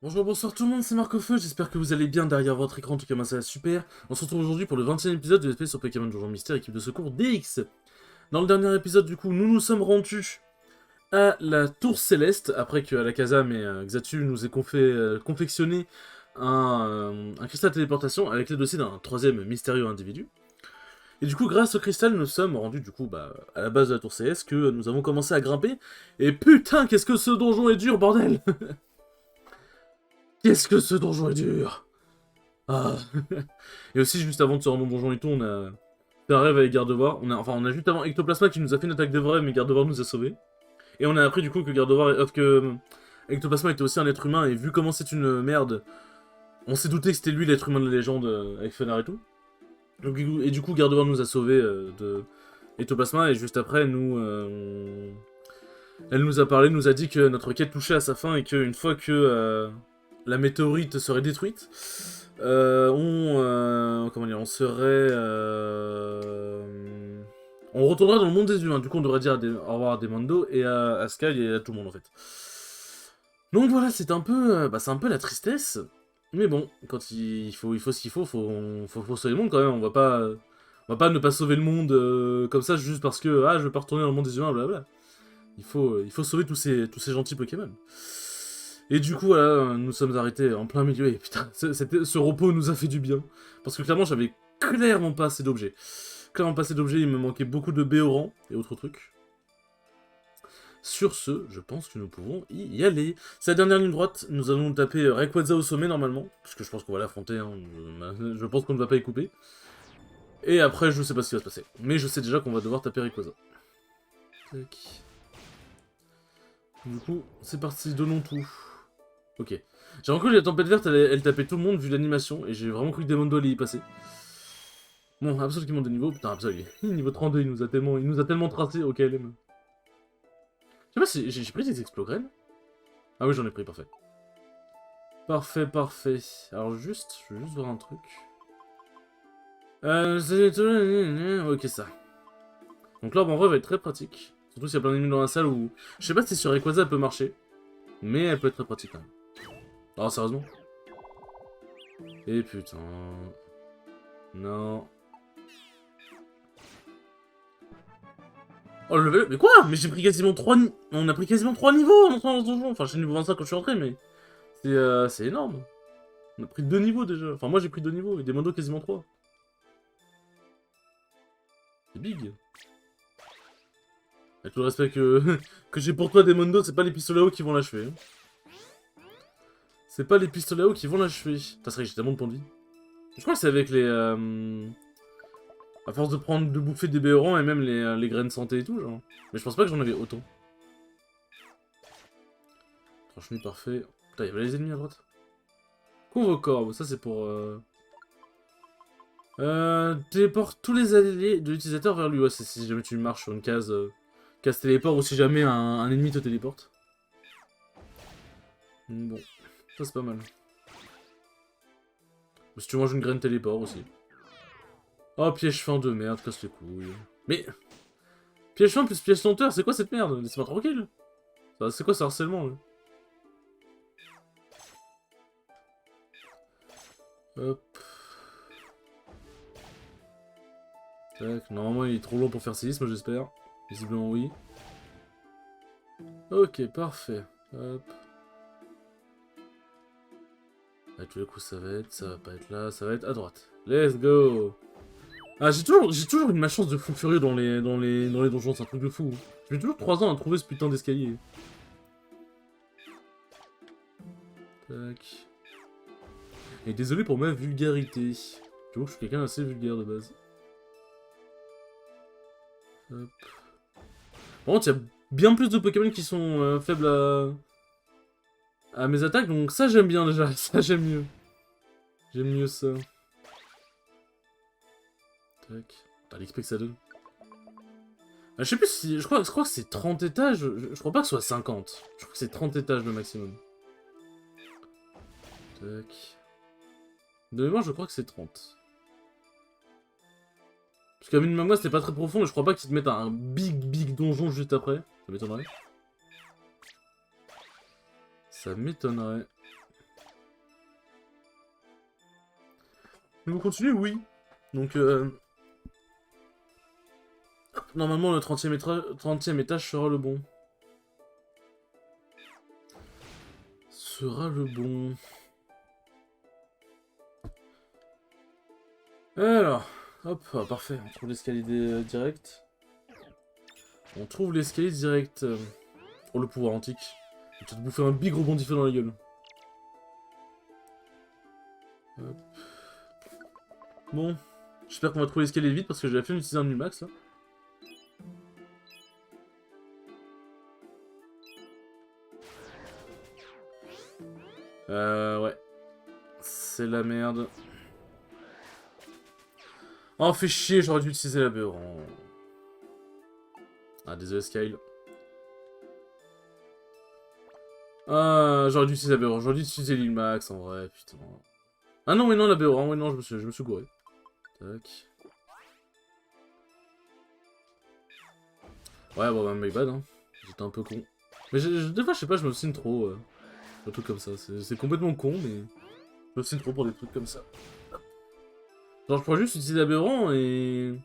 Bonjour, bonsoir tout le monde, c'est Marco-Feu, j'espère que vous allez bien derrière votre écran, en tout cas moi ça va super. On se retrouve aujourd'hui pour le 20e épisode de l'espèce sur Pokémon Donjon Mystère, équipe de secours DX. Dans le dernier épisode du coup, nous nous sommes rendus à la Tour Céleste, après que Alakazam et Xatu nous aient confectionné un cristal de téléportation avec les dossiers d'un troisième mystérieux individu. Et du coup, grâce au cristal, nous sommes rendus du coup à la base de la Tour Céleste, que nous avons commencé à grimper. Et putain, qu'est-ce que ce donjon est dur, bordel! Qu'est-ce que ce donjon est dur! Ah. Et aussi, juste avant de se rendre au donjon et tout, on a fait un rêve avec Gardevoir. On a juste avant Ectoplasma qui nous a fait une attaque de vrai, mais Gardevoir nous a sauvés. Et on a appris du coup que Ectoplasma était aussi un être humain, et vu comment c'est une merde, on s'est douté que c'était lui l'être humain de la légende avec Fenar et tout. Donc, et du coup, Gardevoir nous a sauvés de Ectoplasma, et juste après, elle nous a parlé, nous a dit que notre quête touchait à sa fin, et qu'une fois que la météorite serait détruite, comment dire, on retournerait dans le monde des humains. Du coup, on devrait dire au revoir à Demando et à Sky et à tout le monde en fait. Donc voilà, c'est un peu la tristesse. Mais bon, quand il faut ce qu'il faut sauver le monde quand même. On va pas ne pas sauver le monde comme ça juste parce que je veux pas retourner dans le monde des humains, blablabla. Il faut sauver tous ces gentils Pokémon. Et du coup, voilà, nous sommes arrêtés en plein milieu, et putain, ce repos nous a fait du bien. Parce que clairement, j'avais clairement pas assez d'objets. Clairement pas assez d'objets, il me manquait beaucoup de Béoran et autres trucs. Sur ce, je pense que nous pouvons y aller. C'est la dernière ligne droite, nous allons taper Rayquaza au sommet normalement, puisque je pense qu'on va l'affronter, hein. Je pense qu'on ne va pas y couper. Et après, je sais pas ce qui va se passer. Mais je sais déjà qu'on va devoir taper Rayquaza. Tac. Du coup, c'est parti, donnons tout. Ok. J'ai vraiment cru que la tempête verte, elle tapait tout le monde vu l'animation, et j'ai vraiment cru que Demondo allait y passer. Bon, Absol qui monte de niveau, putain, Absol, il est niveau 32, il nous a tellement tracé au KLM. Je sais pas si j'ai pris des Explograines. Ah oui, j'en ai pris, parfait. Parfait, parfait. Alors je veux juste voir un truc. Ok, ça. Donc l'orbe en vrai va être très pratique. Surtout s'il y a plein d'ennemis dans la salle où... Je sais pas si sur Rayquaza elle peut marcher, mais elle peut être très pratique quand même. Oh, sérieusement? Et putain... Non... Oh le level... Mais quoi? Mais j'ai pris quasiment 3... On a pris quasiment 3 niveaux en entrant dans ce donjon. Enfin, je suis niveau 25 quand je suis entré, mais... C'est énorme. On a pris 2 niveaux déjà. Enfin, moi j'ai pris 2 niveaux, et des modos quasiment 3. C'est big. Avec tout le respect que j'ai pour toi, Demondo, c'est pas les pistolets à eau qui vont l'achever. C'est pas les pistolets à eau qui vont l'achever. Putain, c'est vrai que j'ai tellement de points de vie. Je crois que c'est avec les... À force de bouffer des béorans et même les graines santé et tout, genre. Mais je pense pas que j'en avais autant. Tranche parfait. Putain, y'avait les ennemis à droite. Convocorbe, ça c'est pour... téléporte tous les alliés de l'utilisateur vers lui. Ouais, c'est si jamais tu marches sur une case téléport ou si jamais un ennemi te téléporte. Bon, ça c'est pas mal. Si tu manges une graine téléport aussi. Oh, piège fin de merde, casse les couilles. Mais... Piège fin plus piège senteur, c'est quoi cette merde? Laisse-moi tranquille. C'est quoi ce harcèlement là? Hop. Tac, normalement il est trop long pour faire séisme, j'espère. Visiblement oui. Ok, parfait. Hop. À tous les coups ça va pas être là, ça va être à droite. Let's go. Ah, j'ai toujours une malchance de fou furieux dans les donjons, c'est un truc de fou. Je mets toujours 3 ans à trouver ce putain d'escalier. Tac. Et désolé pour ma vulgarité. Tu vois que je suis quelqu'un d'assez vulgaire de base. Hop. Par contre, il y a bien plus de Pokémon qui sont faibles à mes attaques, donc ça j'aime bien déjà, ça j'aime mieux. J'aime mieux ça. Tac. T'as l'XP que ça donne. Ah, je sais plus si... Je crois que c'est 30 étages, je crois pas que ce soit 50. Je crois que c'est 30 étages le maximum. Tac. De mémoire, je crois que c'est 30. Parce qu'à minimum, moi, c'était pas très profond, et je crois pas qu'ils te mettent un big donjon juste après. Ça m'étonnerait. Ça m'étonnerait. Niveau continu, oui. Donc, normalement, le 30e étage sera le bon. Sera le bon. Alors, hop, parfait. On trouve l'escalier direct. On trouve l'escalier direct. Oh, le pouvoir antique. Je vais te bouffer un big rebondisseur dans la gueule. Hop. Bon. J'espère qu'on va trouver l'escalier vite parce que j'ai la flemme d'utiliser un Numax là. Ouais. C'est la merde. Oh, fait chier, j'aurais dû utiliser la beurre. Ah, désolé, Skyle. Ah, j'aurais dû utiliser la beurre. J'aurais dû utiliser l'île Max, en vrai, putain. Ah non, mais non, la beurre. Ouais, non, je me suis gouré. Tac. Ouais, bon, bah, my bad, hein. J'étais un peu con. Mais des fois, je sais pas, je me signe trop. Un truc comme ça. C'est complètement con, mais... Je me signe trop pour des trucs comme ça. Genre, je pourrais juste utiliser l'aberrant et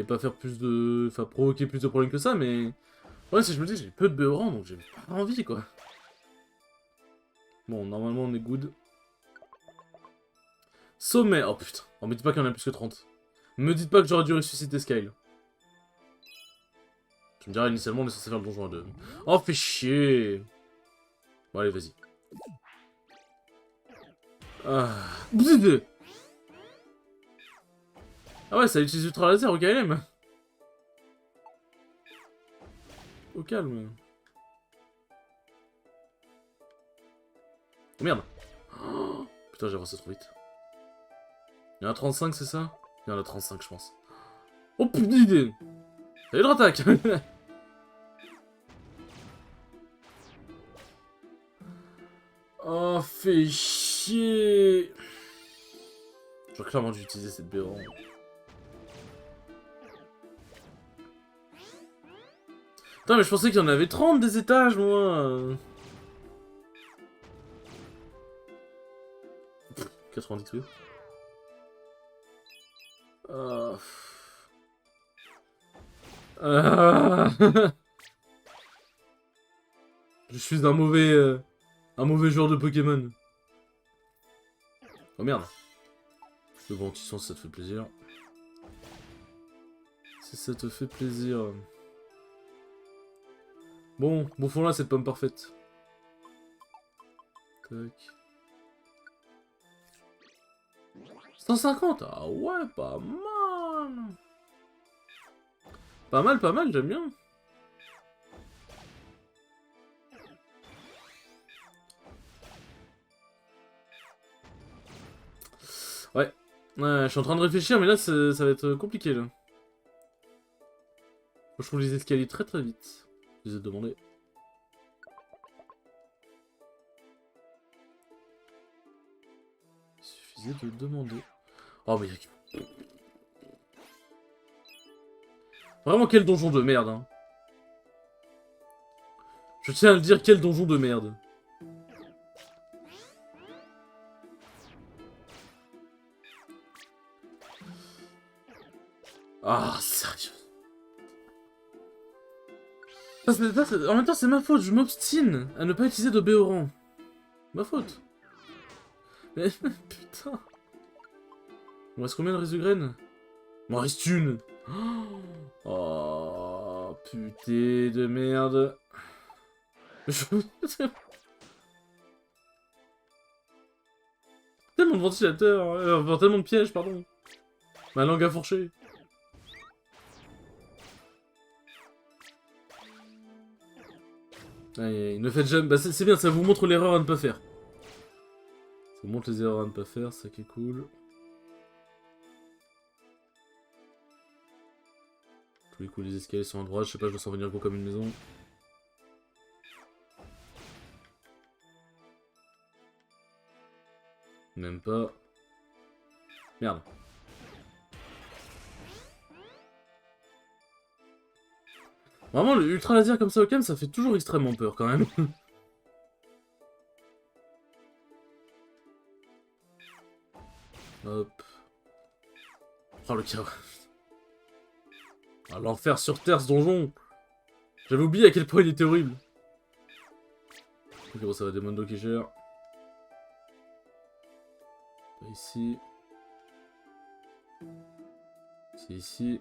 pas faire plus de... Enfin, provoquer plus de problèmes que ça, mais... Ouais, si je me dis, j'ai peu de béorant, donc j'ai pas envie, quoi. Bon, normalement, on est good. Sommet. Oh, putain. Oh, me dites pas qu'il y en a plus que 30. Me dites pas que j'aurais dû ressusciter Skyle. Tu me diras, initialement, on est censé faire le donjon à 2. Oh, fais chier. Bon, allez, vas-y. Ah... Ah ouais, ça utilise Ultra Laser au KLM. Au calme. Oh merde. Oh, putain, j'ai avancé trop vite. Il y en a 35, c'est ça? Il y en a 35, je pense. Oh putain d'idée. Salut de attaque. Oh, fais chier. J'aurais clairement dû utiliser cette béron. Putain, mais je pensais qu'il y en avait 30 des étages, moi. 90, oui. Je suis un mauvais joueur de Pokémon. Oh merde. Le bon petit sens, ça te fait plaisir. Si ça te fait plaisir. Bon, bouffons là cette pomme parfaite. Tac. 150. Ah ouais, pas mal. Pas mal, j'aime bien. Ouais. Ouais, je suis en train de réfléchir, mais là, ça va être compliqué, là. Je trouve les escaliers très très vite. Je les ai demandés. Il suffisait de le demander. Oh, mais il y a... Vraiment, quel donjon de merde, hein. Je tiens à le dire, quel donjon de merde. Ah, sérieux. En même temps, c'est ma faute, je m'obstine à ne pas utiliser de béoran. Ma faute. Mais putain. Il me reste combien de riz de graines? Il m'en reste une. Oh, putain de merde. Tellement de ventilateurs, enfin, tellement de pièges, pardon. Ma langue a fourché. Allez, ne faites jamais... Bah c'est bien, ça vous montre l'erreur à ne pas faire. Ça vous montre les erreurs à ne pas faire, ça qui est cool. Tous les coups, les escaliers sont à droite, je sais pas, je me sens venir gros comme une maison. Même pas. Merde. Vraiment, le ultra laser comme ça au calme, ça fait toujours extrêmement peur quand même. Hop. Oh, le chaos. Ah, l'enfer sur Terre, ce donjon. J'avais oublié à quel point il était horrible. Ok, bon, ça va, des Mondo qui gèrent. Ici. C'est ici.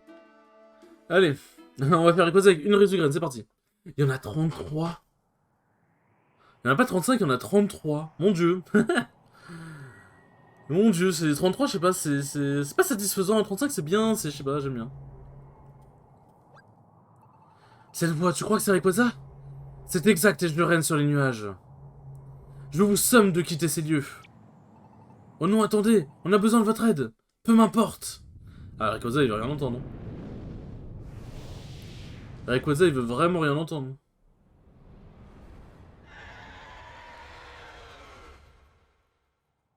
Allez, on va faire les causes avec une Rezugraine, c'est parti. Il y en a 33. Il n'y en a pas 35, il y en a 33. Mon dieu. Mon dieu, c'est 33, je sais pas, c'est pas satisfaisant. 35, c'est bien, c'est, je sais pas, j'aime bien. Cette voix, tu crois que c'est Rayquaza? C'est exact et je règne sur les nuages. Je vous somme de quitter ces lieux. Oh non, attendez, on a besoin de votre aide. Peu m'importe. Ah, Rayquaza, il veut rien entendre. Rayquaza, il veut vraiment rien entendre.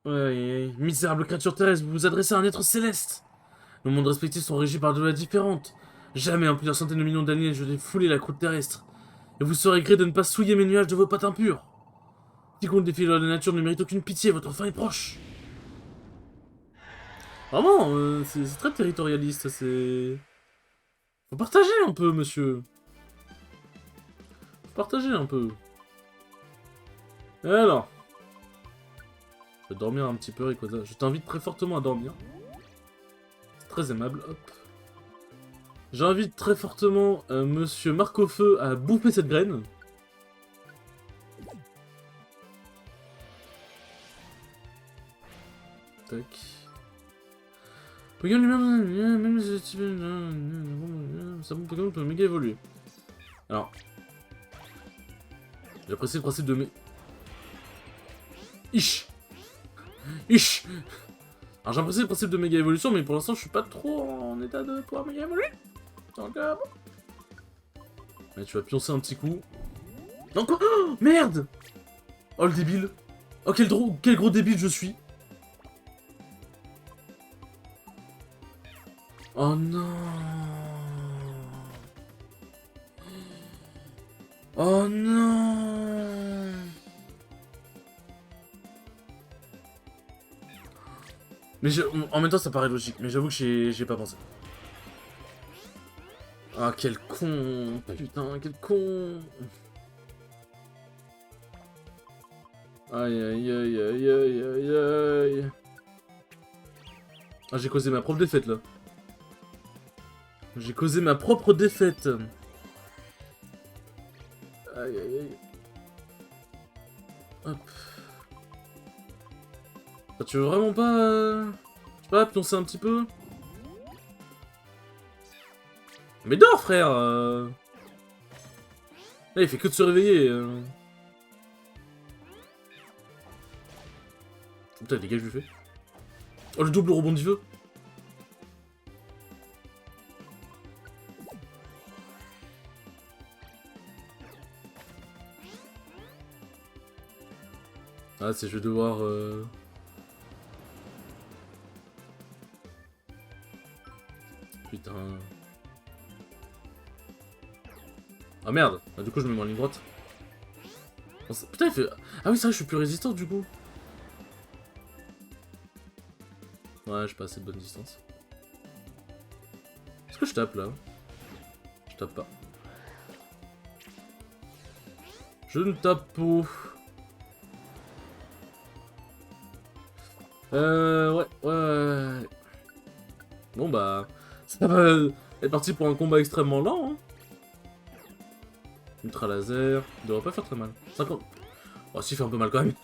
Ouais, misérable créature terrestre, vous vous adressez à un être céleste. Nos mondes respectifs sont régis par de lois différentes. Jamais en plusieurs centaines de millions d'années, je n'ai foulé la croûte terrestre. Et vous serez gré de ne pas souiller mes nuages de vos pattes impures. Quiconque défie les lois de la nature ne mérite aucune pitié, votre fin est proche. Vraiment, c'est très territorialiste, c'est... Faut partager un peu, monsieur. Faut partager un peu. Et alors, je vais dormir un petit peu, Rayquaza. Je t'invite très fortement à dormir. C'est très aimable, hop. J'invite très fortement monsieur Marcofeu à bouffer cette graine. Tac. Pokémon lui-même, même si ça bon Pokémon peut méga évoluer. Alors, j'apprécie le principe de mes... Ish. Ish. Alors j'apprécie le principe de méga évolution, mais pour l'instant je suis pas trop en état de pouvoir méga évoluer. Donc bon. Allez, tu vas pioncer un petit coup. Non quoi? Oh, merde. Oh le débile. Oh quel gros débile je suis. Oh non. Oh non. Mais en même temps ça paraît logique, mais j'avoue que j'ai pas pensé. Ah quel con. Putain, quel con. Aïe aïe aïe aïe aïe aïe aïe. Ah j'ai causé ma propre défaite là. J'ai causé ma propre défaite. Aïe aïe aïe. Hop. Ah, tu veux vraiment pas... Je sais pas, pioncer un petit peu? Mais dors frère. Là il fait que de se réveiller. Putain dégage du fait. Oh le double rebond du feu. Ah c'est je vais devoir... Putain... Ah merde. Ah, du coup je me mets en ligne droite. Oh, putain il fait... Ah oui c'est vrai je suis plus résistant du coup. Ouais j'ai pas assez de bonne distance. Est-ce que je tape là? Je tape pas. Je ne tape pas. Ouais. Bon bah, ça va être parti pour un combat extrêmement lent. Hein. Ultra laser, il devrait pas faire très mal. 50. Oh si, il fait un peu mal quand même.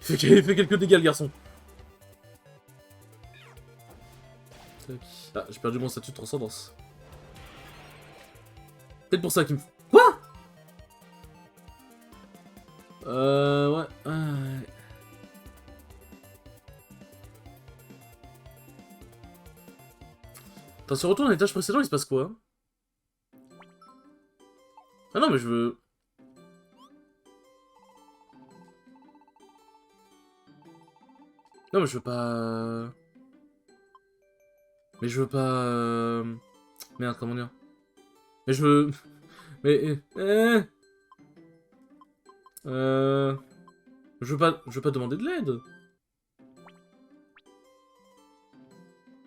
il fait quelques dégâts le garçon. Ah, j'ai perdu mon statut de transcendance. Peut-être pour ça qu'il me... Quoi? Ouais. Quand tu retournes à l'étage précédent, il se passe quoi? Ah non, mais je veux... Non, mais je veux pas... Mais je veux pas... Merde, comment dire? Mais je veux... Mais... Je veux pas demander de l'aide.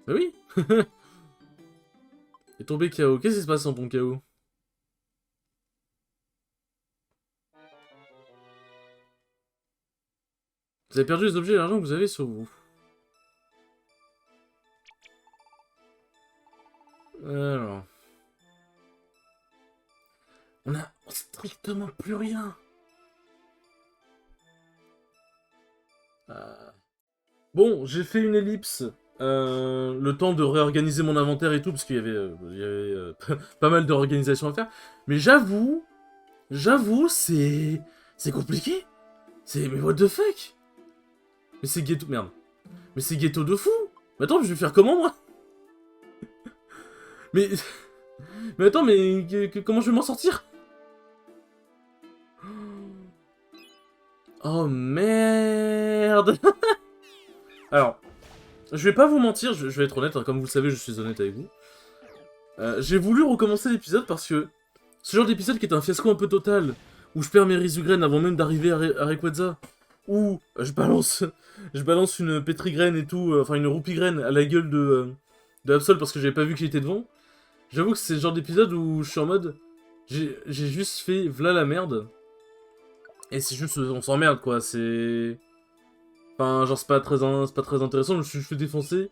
Mais oui. Et tombé KO. Qu'est-ce qui se passe en ton KO? Vous avez perdu les objets et l'argent que vous avez sur vous. Alors... On a strictement plus rien. Bon, j'ai fait une ellipse. Le temps de réorganiser mon inventaire et tout, parce qu'il y avait, pas mal d'organisations à faire. Mais j'avoue, c'est compliqué. Mais what the fuck? Mais c'est ghetto, merde. Mais c'est ghetto de fou. Mais attends, je vais faire comment, moi? Mais... Mais attends, mais comment je vais m'en sortir? Oh merde. Alors, je vais pas vous mentir, je vais être honnête, hein, comme vous le savez, je suis honnête avec vous. J'ai voulu recommencer l'épisode parce que ce genre d'épisode qui est un fiasco un peu total, où je perds mes Rizugraines avant même d'arriver à Rayquaza, où je balance une pétrigraine et tout, enfin une roupigraine à la gueule de Absol parce que j'avais pas vu qu'il était devant. J'avoue que c'est le genre d'épisode où je suis en mode, j'ai juste fait v'là la merde, et c'est juste, on s'emmerde quoi, c'est... Enfin, genre c'est pas très intéressant, je me suis fait défoncer.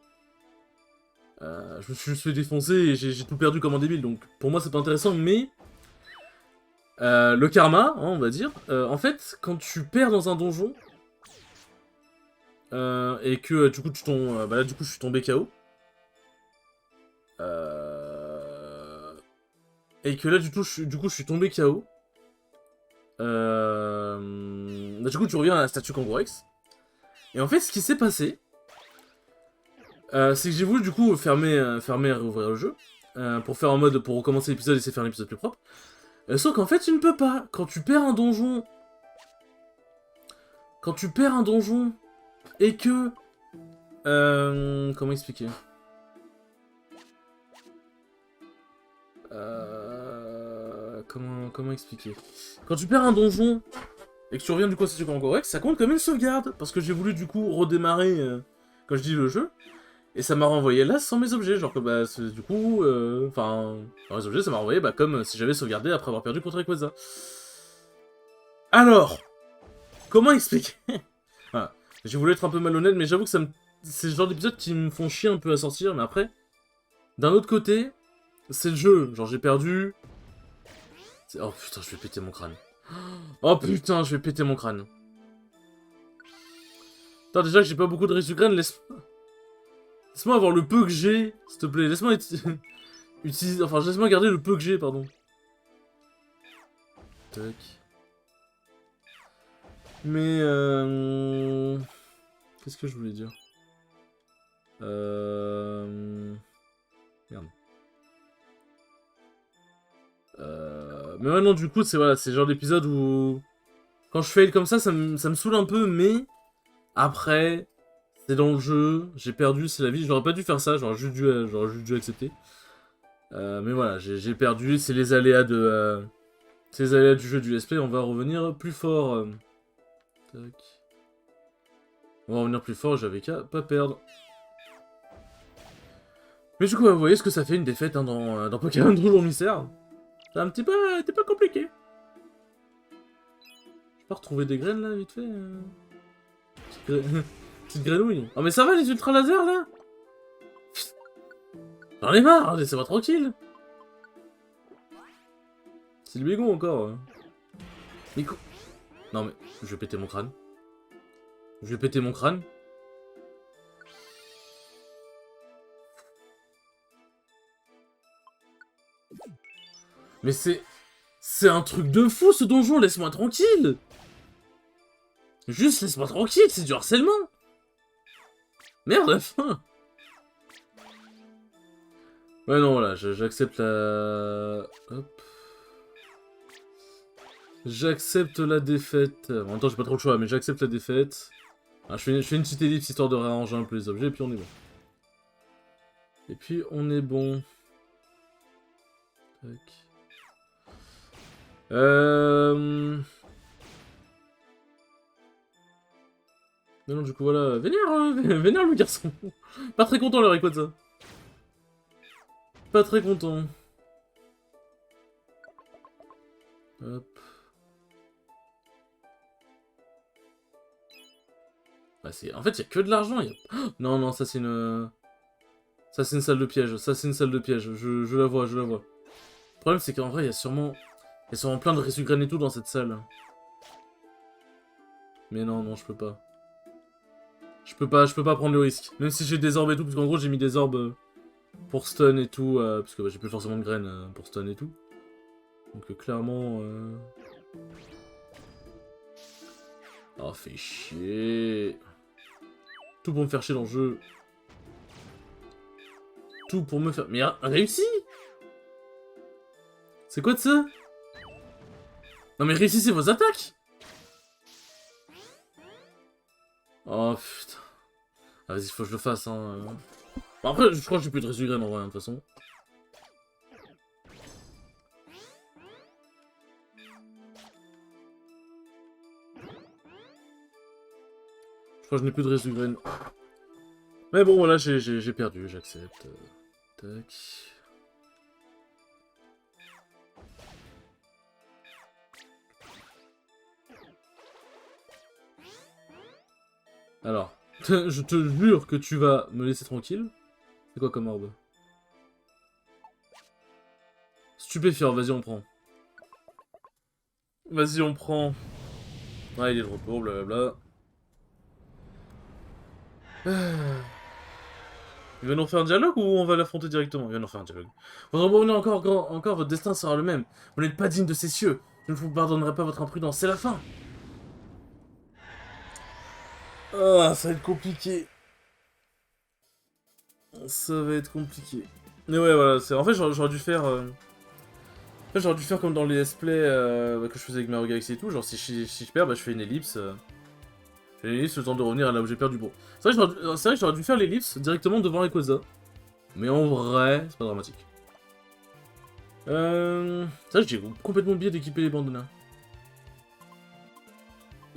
Je me suis juste fait défoncer et j'ai tout perdu comme un débile, donc pour moi c'est pas intéressant, mais... le karma, hein, on va dire. En fait, quand tu perds dans un donjon, et que du coup tu tombes... bah là du coup je suis tombé KO. Et que là du coup je suis tombé KO. Bah, du coup tu reviens à la statue Kangourex. Et en fait ce qui s'est passé, c'est que j'ai voulu du coup fermer et rouvrir le jeu. Pour faire en mode, pour recommencer l'épisode et essayer de faire un épisode plus propre. Sauf qu'en fait tu ne peux pas. Quand tu perds un donjon... Quand tu perds un donjon et que... comment expliquer? Comment expliquer? Quand tu perds un donjon et que tu reviens du coup à Statue Kangourex, ça compte comme une sauvegarde. Parce que j'ai voulu du coup redémarrer, quand je dis le jeu, et ça m'a renvoyé là sans mes objets. Genre que bah, du coup, enfin, dans les objets, ça m'a renvoyé bah, comme si j'avais sauvegardé après avoir perdu contre Rayquaza. Alors, comment expliquer? Voilà. J'ai voulu être un peu malhonnête, mais j'avoue que c'est le genre d'épisodes qui me font chier un peu à sortir, mais après, d'un autre côté, c'est le jeu. Genre, j'ai perdu. Oh putain, je vais péter mon crâne. Oh putain, je vais péter mon crâne. Attends, déjà que j'ai pas beaucoup de Resugraine, laisse-moi avoir le peu que j'ai, s'il te plaît. Laisse-moi utiliser. Enfin, laisse-moi garder le peu que j'ai, pardon. Tac. Mais qu'est-ce que je voulais dire? Merde. Mais ouais, non, du coup, c'est voilà, le genre d'épisode où... Quand je fail comme ça me saoule un peu, mais... Après, c'est dans le jeu, j'ai perdu, c'est la vie. J'aurais pas dû faire ça, j'aurais juste dû accepter. Mais voilà, j'ai perdu, c'est les aléas de... c'est les aléas du jeu du SP, on va revenir plus fort. Tac. On va revenir plus fort, j'avais qu'à pas perdre. Mais du coup, vous voyez ce que ça fait une défaite hein, dans Pokémon Donjon Mystère. C'est un petit peu compliqué. Je peux retrouver des graines là, vite fait. Petite grenouille. Oh mais ça va les ultra lasers là? J'en ai marre, laissez-moi tranquille. C'est le bégon encore. Mais non mais, je vais péter mon crâne. Je vais péter mon crâne. Mais c'est un truc de fou ce donjon, laisse-moi tranquille. Juste laisse-moi tranquille, c'est du harcèlement. Merde, la fin. Ouais non voilà, j'accepte la... Hop. J'accepte la défaite. En même temps j'ai pas trop le choix, mais j'accepte la défaite. Ah, je fais une petite ellipse histoire de réarranger un peu les objets, et puis on est bon. Et puis on est bon. Tac. Mais non, du coup, voilà. Vénère, vénère le garçon. Pas très content, le Rayquaza. Pas très content. Hop. Bah, c'est... En fait, il y a que de l'argent. Non, non, ça, c'est une... Ça, c'est une salle de piège. Ça, c'est une salle de piège. Je la vois, je la vois. Le problème, c'est qu'en vrai, il y a sûrement... Il y a sûrement plein de Resugraines et tout dans cette salle. Mais non, non, je peux pas. Je peux pas prendre le risque. Même si j'ai des orbes et tout, parce qu'en gros, j'ai mis des orbes pour stun et tout, parce que bah, j'ai plus forcément de graines pour stun et tout. Donc, clairement... Oh, fait chier. Tout pour me faire chier dans le jeu. Tout pour me faire... Mais réussi. C'est quoi de ça? Non mais réussissez vos attaques. Oh putain. Ah, vas-y, faut que je le fasse, hein. Bon, après, je crois que j'ai plus de Resugraines en vrai, hein, de toute façon. Je crois que je n'ai plus de Resugraines. Mais bon, voilà, j'ai perdu, j'accepte. Tac. Alors, je te jure que tu vas me laisser tranquille. C'est quoi comme orbe? Stupéfiant, vas-y, on prend. Vas-y, on prend. Ah, il est de retour, blablabla. Il va nous refaire un dialogue ou on va l'affronter directement? Il va nous refaire un dialogue. Vous revenez encore, votre destin sera le même. Vous n'êtes pas digne de ces cieux. Je ne vous pardonnerai pas votre imprudence, c'est la fin. Ah, ça va être compliqué. Ça va être compliqué. Mais ouais, voilà, en fait, j'aurais dû faire... En fait, j'aurais dû faire comme dans les let's play que je faisais avec Mario Galaxy et tout. Genre, si je perds, bah, je fais une ellipse. Je fais une ellipse le temps de revenir à là où j'ai perdu. Bon, c'est vrai que j'aurais dû faire l'ellipse directement devant Rayquaza. Mais en vrai, c'est pas dramatique. C'est vrai que j'ai complètement oublié d'équiper les bandanas.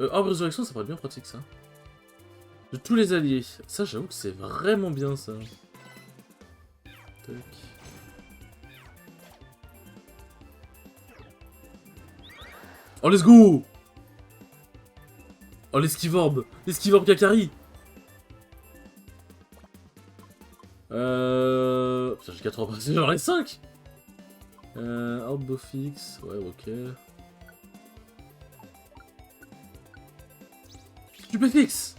Arbre résurrection, ça pourrait être bien pratique, ça. De tous les alliés. Ça, j'avoue que c'est vraiment bien, ça. Tac. Oh, let's go! Oh, l'esquive-orbe! L'esquive-orbe Kakari! Putain, j'ai 4 orbes. J'en ai 5! Orbe Bofix. Ouais, ok. Stupéfix!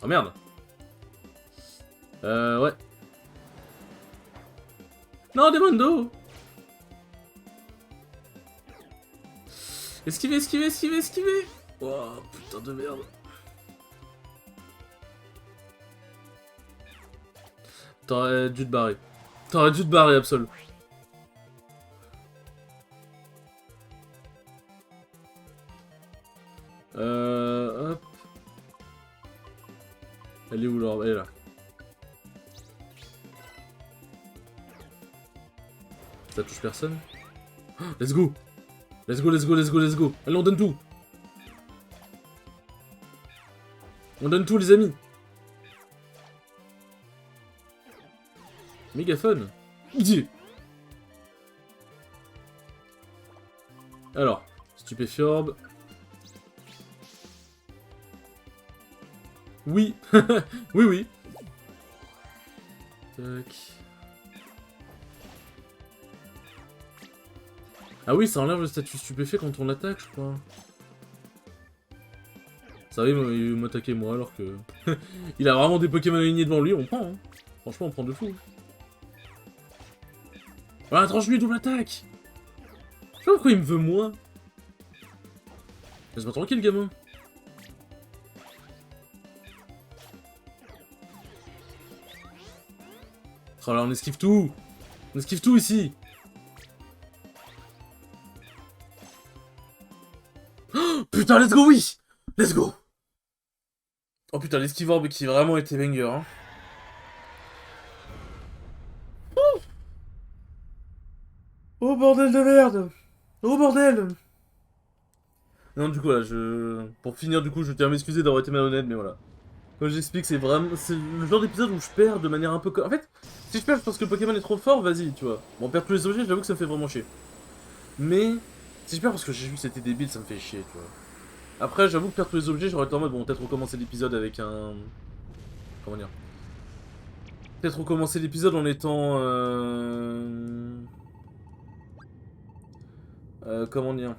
Oh merde! Ouais. Non, Demondo! Esquiver, esquiver, esquiver, esquiver! Oh, putain de merde. T'aurais dû te barrer. T'aurais dû te barrer, Absol. Hop. Elle est où l'orbe? Elle est là. Ça touche personne? Oh, let's go! Let's go, let's go, let's go, let's go! Allez, on donne tout! On donne tout, les amis! Mégaphone! Idée! Alors, Stupéfiorbe. Oui! Oui, oui! Tac. Ah oui, ça enlève le statut stupéfait quand on attaque, je crois. Ça va, il veut m'attaquer moi, alors que... il a vraiment des Pokémon alignés devant lui, on prend, hein. Franchement, on prend de fou. Voilà, tranche-lui, double attaque! Je sais pas pourquoi il me veut moi. Laisse-moi tranquille, gamin. Oh là, on esquive tout! On esquive tout ici! Oh, putain, let's go, oui! Let's go! Oh putain, l'esquive orbe qui vraiment était banger, hein. Oh bordel de merde! Oh bordel! Non, du coup, là, pour finir, du coup, je tiens à m'excuser d'avoir été malhonnête, mais voilà. Comme j'explique, c'est vraiment... C'est le genre d'épisode où je perds de manière un peu... En fait, si je perds parce que le Pokémon est trop fort, vas-y, tu vois. Bon, perdre tous les objets, j'avoue que ça me fait vraiment chier. Mais, si je perds parce que j'ai vu que c'était débile, ça me fait chier, tu vois. Après, j'avoue que perdre tous les objets, j'aurais été en mode, bon, peut-être recommencer l'épisode avec un... Comment dire? Peut-être recommencer l'épisode en étant... comment dire?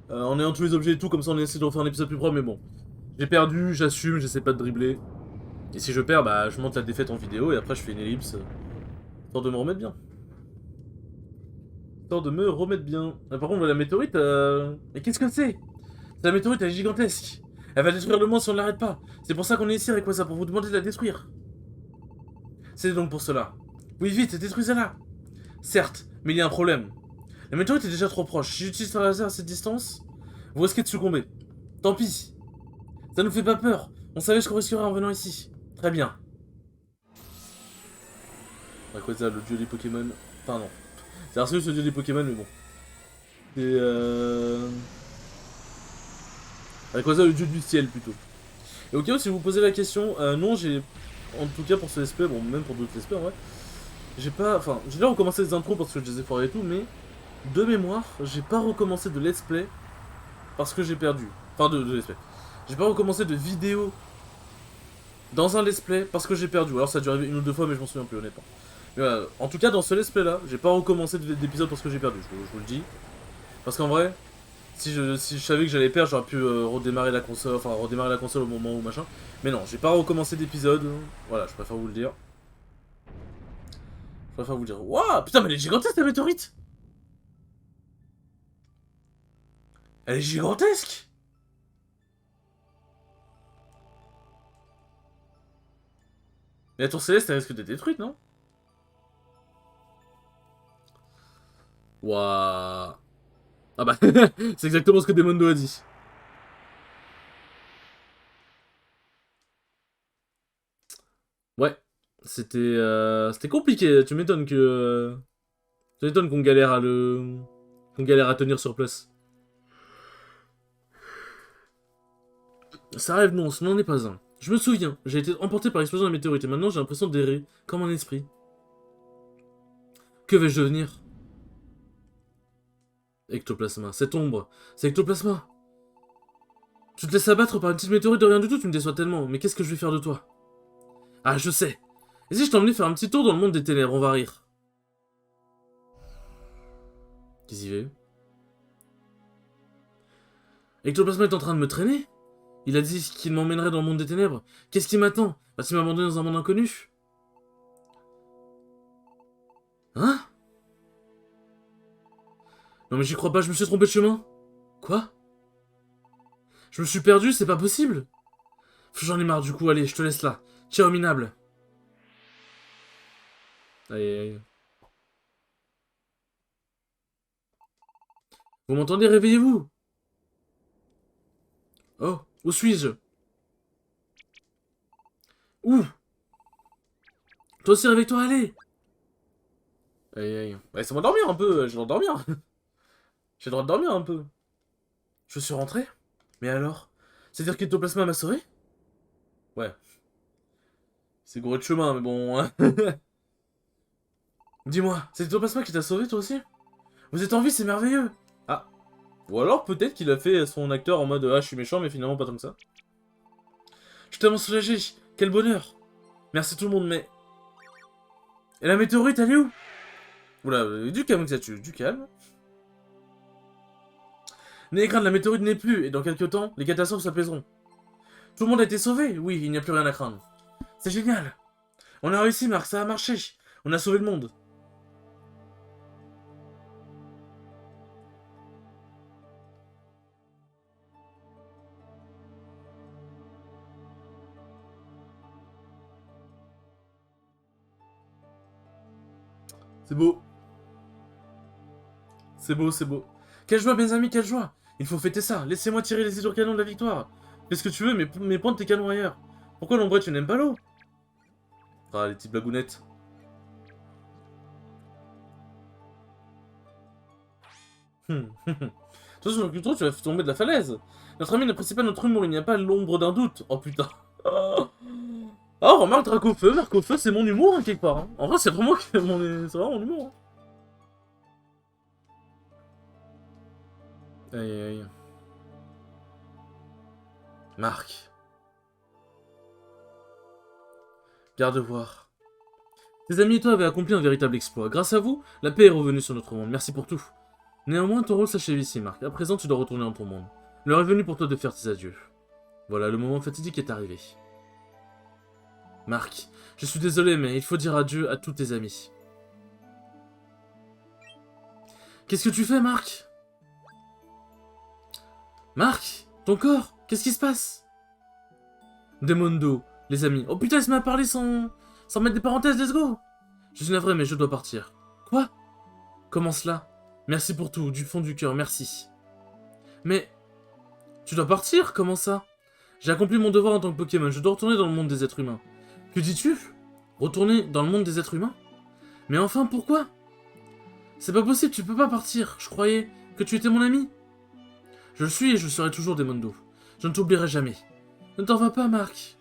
En ayant tous les objets et tout, comme ça on essaie de refaire un épisode plus propre, mais bon. J'ai perdu, j'assume, j'essaie pas de dribbler. Et si je perds, bah je monte la défaite en vidéo et après je fais une ellipse. Histoire de me remettre bien. Histoire de me remettre bien. Ah, par contre, la météorite, Mais qu'est-ce que c'est? La météorite, elle est gigantesque. Elle va détruire le monde si on ne l'arrête pas. C'est pour ça qu'on est ici avec ça, pour vous demander de la détruire. C'est donc pour cela. Oui, vite, détruisez-la. Certes, mais il y a un problème. La météorite est déjà trop proche. Si j'utilise un laser à cette distance, vous risquez de succomber. Tant pis. Ça nous fait pas peur. On savait ce qu'on risquerait en venant ici. Très bien. Rayquaza, le dieu des Pokémon. Enfin, non. C'est Arceus, le dieu des Pokémon, mais bon. Et Rayquaza, le dieu du ciel, plutôt. Et au cas où, si vous posez la question, non, j'ai... En tout cas, pour ce let's play, bon, même pour d'autres let's play, en vrai, j'ai pas... Enfin, j'ai déjà recommencé les intros parce que je les ai foirés et tout, mais... De mémoire, j'ai pas recommencé de let's play parce que j'ai perdu. Enfin, de let's play. J'ai pas recommencé de vidéo dans un let's play parce que j'ai perdu. Alors ça a dû arriver une ou deux fois, mais je m'en souviens plus, honnêtement. Mais voilà, en tout cas, dans ce let's play là, j'ai pas recommencé d'épisode parce que j'ai perdu, je vous le dis. Parce qu'en vrai, si je savais que j'allais perdre, j'aurais pu redémarrer la console, enfin redémarrer la console au moment où machin. Mais non, j'ai pas recommencé d'épisode. Voilà, je préfère vous le dire. Je préfère vous le dire. Waouh, putain, mais elle est gigantesque la météorite! Elle est gigantesque! Mais la tour céleste, elle risque d'être détruite, non? Waouh. Ah bah, c'est exactement ce que Demondo a dit. Ouais, c'était compliqué. Tu m'étonnes que tu m'étonnes qu'on galère à le qu'on galère à tenir sur place. Ça rêve non, ce n'en est pas un. Je me souviens, j'ai été emporté par l'explosion de la météorite et maintenant j'ai l'impression d'errer comme un esprit. Que vais-je devenir? Ectoplasma, cette ombre, c'est Ectoplasma. Tu te laisses abattre par une petite météorite de rien du tout, tu me déçois tellement. Mais qu'est-ce que je vais faire de toi? Ah, je sais. Et si je t'emmenais faire un petit tour dans le monde des ténèbres, on va rire. Qu'est-ce qu'il fait? Ectoplasma est en train de me traîner? Il a dit qu'il m'emmènerait dans le monde des ténèbres. Qu'est-ce qui m'attend? Va-t-il m'abandonner dans un monde inconnu? Hein? Non mais j'y crois pas, je me suis trompé de chemin. Quoi? Je me suis perdu, c'est pas possible. J'en ai marre du coup, allez, je te laisse là. Ciao minable. Aïe aïe aïe. Vous m'entendez? Réveillez-vous. Oh, où suis-je? Où? Toi aussi réveille-toi, allez. Aïe aïe. Ouais, c'est moi dormir un peu, j'ai le droit de dormir. J'ai le droit de dormir un peu. Je suis rentré? Mais alors? C'est-à-dire qu'Ectoplasma m'a sauvé? Ouais. C'est gouré de chemin, mais bon. Dis-moi, c'est Ectoplasma qui t'a sauvé toi aussi? Vous êtes en vie, c'est merveilleux. Ah. Ou alors peut-être qu'il a fait son acteur en mode ah je suis méchant mais finalement pas tant que ça. Je suis tellement soulagé, quel bonheur. Merci tout le monde mais... Et la météorite elle est où? Oula, du calme que ça tue, du calme. N'ayez crainte, la météorite n'est plus et dans quelques temps, les catastrophes s'apaiseront. Tout le monde a été sauvé, oui, il n'y a plus rien à craindre. C'est génial. On a réussi Marc, ça a marché. On a sauvé le monde. C'est beau. C'est beau, c'est beau. Quelle joie, mes amis, quelle joie. Il faut fêter ça. Laissez-moi tirer les hydrocanons de la victoire. Fais ce que tu veux, mais pointe tes canons ailleurs. Pourquoi l'ombre tu n'aimes pas l'eau? Ah, les petites blagounettes. Attention, Cultro, tu vas tomber de la falaise. Notre ami n'apprécie pas notre humour, il n'y a pas l'ombre d'un doute. Oh putain. Oh, remarque Dracofeu, Marcofeu, c'est mon humour, hein, quelque part. Hein. En vrai, c'est vraiment, c'est vraiment mon humour. Hein. Aïe, aïe. Marc. Garde voir. Tes amis et toi avaient accompli un véritable exploit. Grâce à vous, la paix est revenue sur notre monde. Merci pour tout. Néanmoins, ton rôle s'achève ici, Marc. À présent, tu dois retourner dans ton monde. L'heure est venue pour toi de faire tes adieux. Voilà, le moment fatidique est arrivé. Marc, je suis désolé, mais il faut dire adieu à tous tes amis. Qu'est-ce que tu fais, Marc? Marc, ton corps, qu'est-ce qui se passe? Demondo, les amis. Oh putain, il se met à parler sans mettre des parenthèses, let's go. Je suis navré, mais je dois partir. Quoi? Comment cela? Merci pour tout, du fond du cœur, merci. Mais... Tu dois partir? Comment ça? J'ai accompli mon devoir en tant que Pokémon, je dois retourner dans le monde des êtres humains. Que dis-tu? Retourner dans le monde des êtres humains? Mais enfin, pourquoi? C'est pas possible, tu peux pas partir. Je croyais que tu étais mon ami. Je le suis et je serai toujours Demondo. Je ne t'oublierai jamais. Ne t'en vas pas, Marc.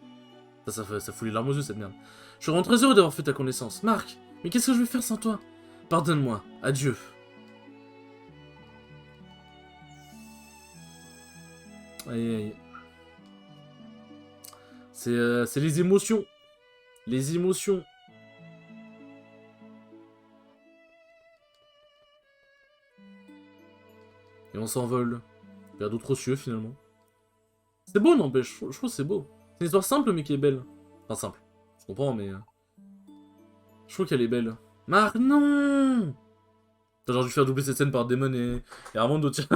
Ça fout les larmes aux yeux, cette merde. Je suis vraiment très heureux d'avoir fait ta connaissance. Marc, mais qu'est-ce que je vais faire sans toi? Pardonne-moi. Adieu. Aïe, aïe. C'est les émotions. Les émotions. Et on s'envole vers d'autres cieux, finalement. C'est beau, n'empêche. Je trouve que c'est beau. C'est une histoire simple, mais qui est belle. Enfin, simple. Je comprends, mais... Je trouve qu'elle est belle. Marc, non! T'as genre dû faire doubler cette scène par Damon et Armando, tiens.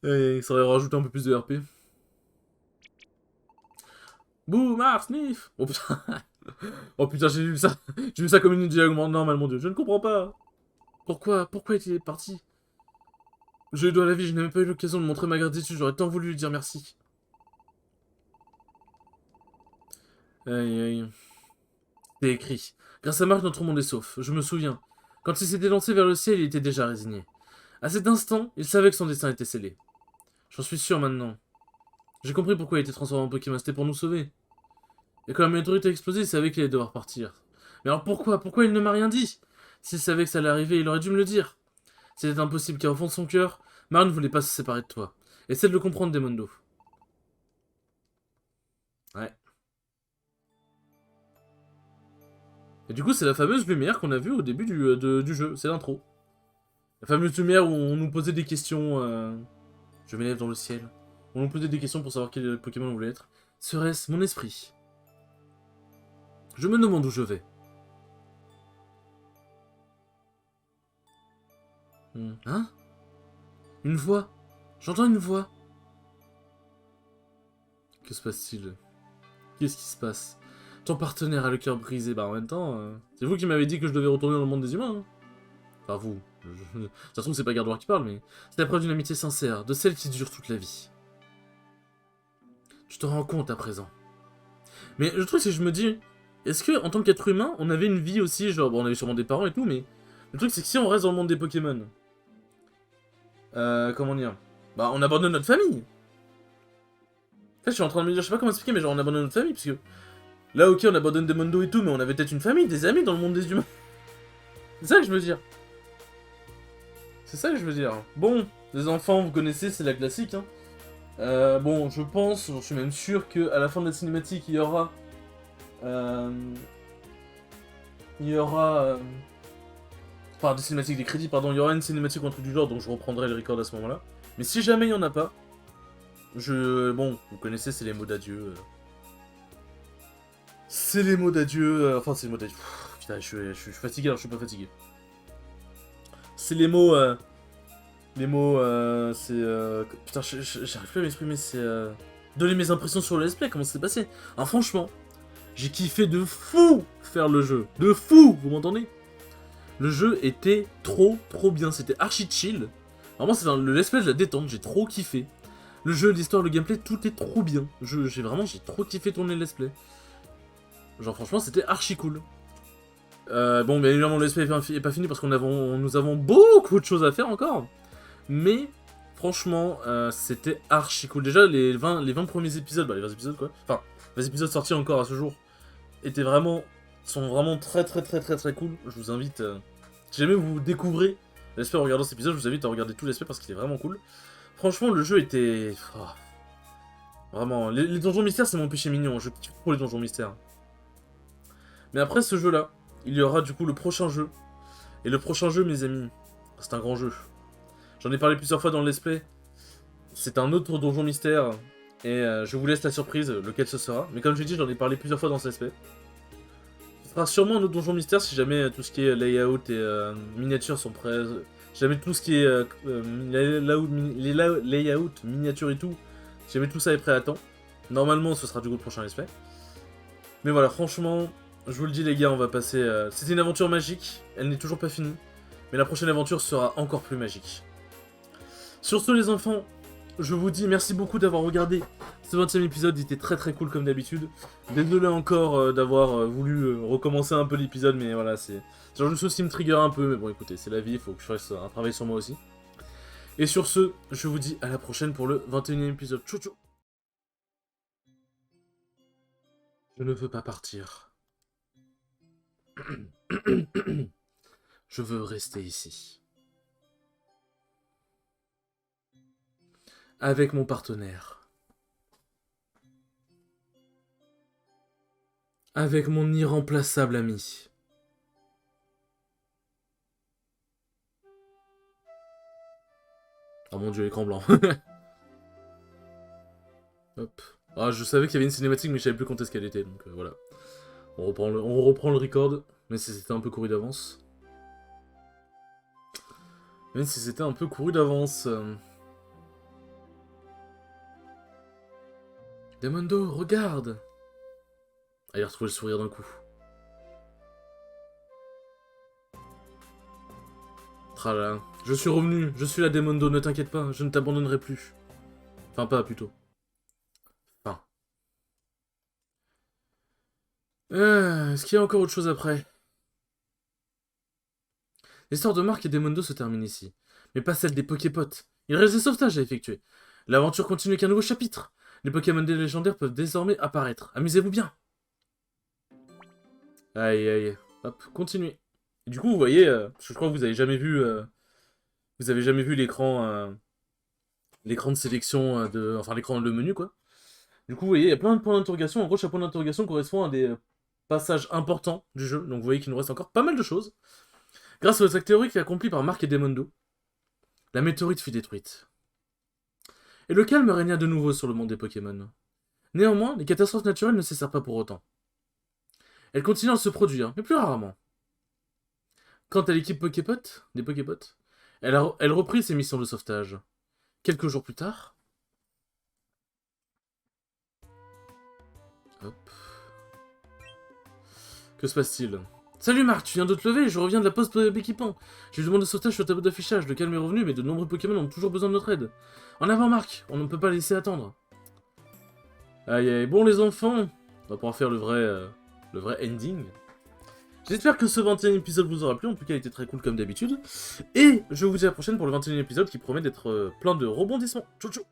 Et ça aurait rajouté un peu plus de RP. Bouh, Marc, sniff! Oh putain. Oh putain, j'ai vu ça. J'ai vu ça comme une diagonale normale, mon dieu. Je ne comprends pas. Pourquoi est-il parti? Je lui dois la vie, je n'ai même pas eu l'occasion de montrer ma gratitude, j'aurais tant voulu lui dire merci. Aïe aïe. C'est écrit. Grâce à Marc, notre monde est sauf. Je me souviens. Quand il s'était lancé vers le ciel, il était déjà résigné. À cet instant, il savait que son destin était scellé. J'en suis sûr maintenant. J'ai compris pourquoi il était transformé en Pokémon, c'était pour nous sauver. Et quand la météorite a explosé, il savait qu'il allait devoir partir. Mais alors pourquoi il ne m'a rien dit? S'il savait que ça allait arriver, il aurait dû me le dire. C'était impossible, car au fond de son cœur, Marc ne voulait pas se séparer de toi. Essaie de le comprendre, Demondo. Ouais. Et du coup, c'est la fameuse lumière qu'on a vue au début du jeu. C'est l'intro. La fameuse lumière où on nous posait des questions... Je m'élève dans le ciel. On nous posait des questions pour savoir quel Pokémon on voulait être. Serait-ce mon esprit? Je me demande où je vais. Hein? Une voix? J'entends une voix. Que se passe-t-il? Qu'est-ce qui se passe? Ton partenaire a le cœur brisé. Bah en même temps, c'est vous qui m'avez dit que je devais retourner dans le monde des humains. Hein. Enfin vous. Ça se trouve c'est pas Gardevoir qui parle, mais c'est la preuve d'une amitié sincère, de celle qui dure toute la vie. Tu te rends compte à présent. Mais le truc c'est que je me dis, est-ce que en tant qu'être humain, on avait une vie aussi, genre bon, on avait sûrement des parents et tout, mais le truc c'est que si on reste dans le monde des Pokémon, comment dire, bah on abandonne notre famille. En fait, je suis en train de me dire, je sais pas comment expliquer, mais genre on abandonne notre famille, parce que là, ok, on abandonne des mondos et tout, mais on avait peut-être une famille, des amis dans le monde des humains. C'est ça que je veux dire. C'est ça que je veux dire. Bon, les enfants, vous connaissez, c'est la classique, hein. Bon, je pense, j'en suis même sûr qu'à la fin de la cinématique, il y aura... Enfin, des cinématiques, des crédits, pardon, il y aura une cinématique ou un truc du genre, donc je reprendrai le record à ce moment-là. Mais si jamais il n'y en a pas, Bon, vous connaissez, c'est les mots d'adieu. C'est les mots d'adieu, enfin c'est les mots d'adieu. Putain, je suis fatigué alors je suis pas fatigué. C'est les mots, c'est, putain, j'arrive plus à m'exprimer, c'est, donner mes impressions sur le let's play, comment ça s'est passé. Alors franchement, j'ai kiffé de fou faire le jeu. De fou, vous m'entendez? Le jeu était trop bien, c'était archi chill. Vraiment, c'est le let's play de la détente, j'ai trop kiffé. Le jeu, l'histoire, le gameplay, tout est trop bien. J'ai trop kiffé tourner le let's play. Genre franchement, c'était archi cool. Bon, bien évidemment, le SP est pas fini parce nous avons beaucoup de choses à faire encore. Mais, franchement, c'était archi cool. Déjà, les 20 premiers épisodes, bah les 20 épisodes quoi. Enfin, les épisodes sortis encore à ce jour, sont vraiment très cool. Je vous invite, si jamais vous découvrez l'esprit en regardant cet épisode, je vous invite à regarder tout l'esprit parce qu'il est vraiment cool. Franchement, le jeu était... Oh, vraiment, les donjons mystères, c'est mon péché mignon. Je kiffe trop les donjons mystères. Mais après ce jeu-là, il y aura du coup le prochain jeu. Et le prochain jeu, mes amis, c'est un grand jeu. J'en ai parlé plusieurs fois dans le let's play. C'est un autre donjon mystère. Et je vous laisse la surprise, lequel ce sera. Mais comme je l'ai dit, j'en ai parlé plusieurs fois dans ce let's play. Ce sera sûrement un autre donjon mystère si jamais tout ce qui est layout et miniatures sont prêts. Si jamais tout ce qui est layout, miniatures et tout, si jamais tout ça est prêt à temps. Normalement, ce sera du coup le prochain let's play. Mais voilà, franchement, je vous le dis les gars, on va passer... C'était une aventure magique, elle n'est toujours pas finie. Mais la prochaine aventure sera encore plus magique. Sur ce les enfants, je vous dis merci beaucoup d'avoir regardé ce 20ème épisode, il était très cool comme d'habitude. Désolé encore d'avoir voulu recommencer un peu l'épisode, mais voilà, c'est genre une chose qui me trigger un peu, mais bon écoutez, c'est la vie, il faut que je fasse un travail sur moi aussi. Et sur ce, je vous dis à la prochaine pour le 21ème épisode. Tchou tchou. Je ne veux pas partir. Je veux rester ici. Avec mon partenaire. Avec mon irremplaçable ami. Oh mon dieu, écran blanc. Hop. Ah, je savais qu'il y avait une cinématique, mais je savais plus quand est-ce qu'elle était, donc voilà. On reprend le record, même si c'était un peu couru d'avance. Même si c'était un peu couru d'avance. Demondo, regarde! Ah, il a retrouvé le sourire d'un coup. Tralala. Je suis revenu, je suis là, Demondo, ne t'inquiète pas, je ne t'abandonnerai plus. Enfin, pas, plutôt. Enfin. Est-ce qu'il y a encore autre chose après? L'histoire de Mark et Demondo se termine ici. Mais pas celle des Poképotes. Il reste des sauvetages à effectuer. L'aventure continue avec un nouveau chapitre. Les Pokémon légendaires peuvent désormais apparaître. Amusez-vous bien. Aïe aïe. Hop, continuez. Et du coup, vous voyez, je crois que vous avez jamais vu... vous avez jamais vu l'écran de sélection enfin l'écran de menu quoi. Du coup, vous voyez, il y a plein de points d'interrogation. En gros, chaque point d'interrogation correspond à des passages importants du jeu. Donc vous voyez qu'il nous reste encore pas mal de choses. Grâce aux attaques théoriques accomplies par Mark et Demondo, la météorite fut détruite. Et le calme régna de nouveau sur le monde des Pokémon. Néanmoins, les catastrophes naturelles ne cessèrent pas pour autant. Elles continuent à se produire, mais plus rarement. Quant à l'équipe des Poképotes, elle reprit ses missions de sauvetage. Quelques jours plus tard... Hop... Que se passe-t-il? Salut Marc, tu viens de te lever, je reviens de la poste d'équipement. J'ai eu demande de sauvetage sur le tableau d'affichage, le calme est revenu, mais de nombreux Pokémon ont toujours besoin de notre aide. En avant Marc, on ne peut pas laisser attendre. Aïe aïe, bon les enfants, on va pouvoir faire le vrai ending. J'espère que ce 21e épisode vous aura plu, en tout cas il était très cool comme d'habitude. Et je vous dis à la prochaine pour le 21e épisode qui promet d'être plein de rebondissements. Tchou tchou.